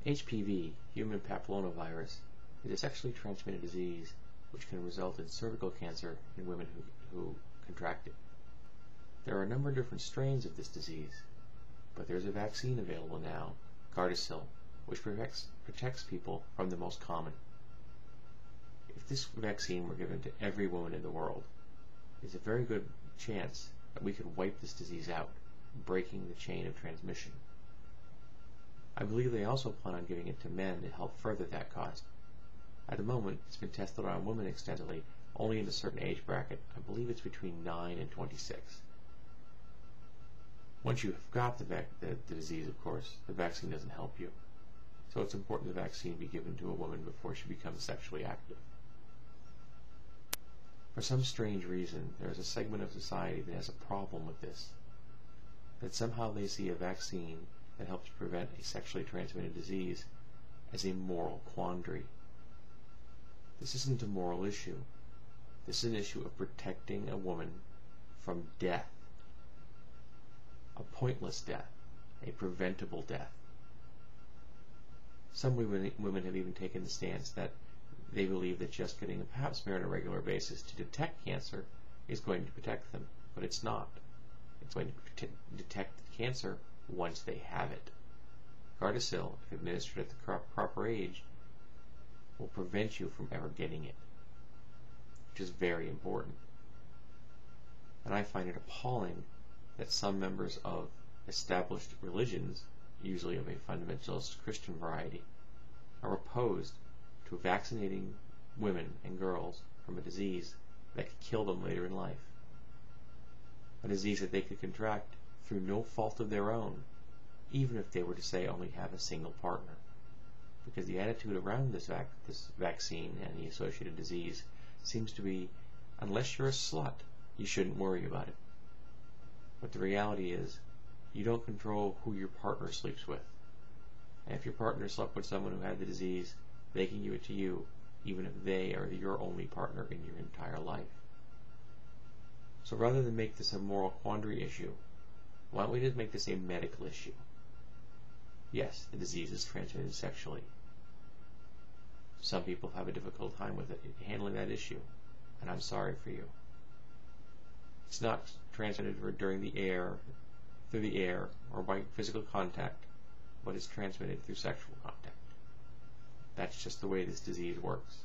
HPV, human papillomavirus, is a sexually transmitted disease which can result in cervical cancer in women who contract it. There are a number of different strains of this disease, but there's a vaccine available now, Gardasil, which protects people from the most common. If this vaccine were given to every woman in the world, there's a very good chance that we could wipe this disease out, breaking the chain of transmission. I believe they also plan on giving it to men to help further that cause. At the moment, it's been tested on women extensively, only in a certain age bracket. I believe it's between 9 and 26. Once you have got the disease, of course, the vaccine doesn't help you. So it's important the vaccine be given to a woman before she becomes sexually active. For some strange reason, there is a segment of society that has a problem with this. That somehow they see a vaccine that helps prevent a sexually transmitted disease as a moral quandary. This isn't a moral issue. This is an issue of protecting a woman from death. A pointless death. A preventable death. Some women have even taken the stance that they believe that just getting a pap smear on a regular basis to detect cancer is going to protect them, but it's not. It's going to detect the cancer once they have it. Gardasil, if administered at the proper age, will prevent you from ever getting it, which is very important. And I find it appalling that some members of established religions, usually of a fundamentalist Christian variety, are opposed to vaccinating women and girls from a disease that could kill them later in life. A disease that they could contract through no fault of their own, even if they were to say only have a single partner. Because the attitude around this vaccine and the associated disease seems to be, unless you're a slut, you shouldn't worry about it. But the reality is, you don't control who your partner sleeps with. And if your partner slept with someone who had the disease, they can give it to you, even if they are your only partner in your entire life. So rather than make this a moral quandary issue, why don't we just make this a medical issue? Yes, the disease is transmitted sexually. Some people have a difficult time with it, handling that issue, and I'm sorry for you. It's not transmitted through the air, or by physical contact, but it's transmitted through sexual contact. That's just the way this disease works.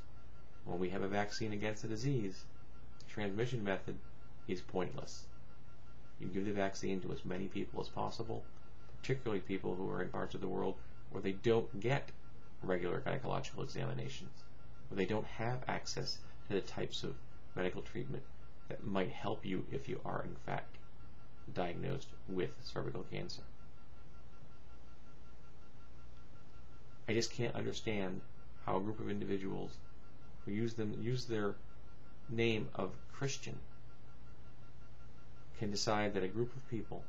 When we have a vaccine against the disease, the transmission method is pointless. You give the vaccine to as many people as possible, particularly people who are in parts of the world where they don't get regular gynecological examinations, where they don't have access to the types of medical treatment that might help you if you are in fact diagnosed with cervical cancer. I just can't understand how a group of individuals who use their name of Christian can decide that a group of people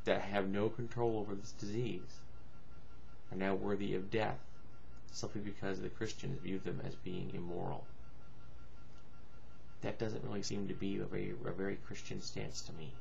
that have no control over this disease are now worthy of death simply because the Christians view them as being immoral. That doesn't really seem to be a very Christian stance to me.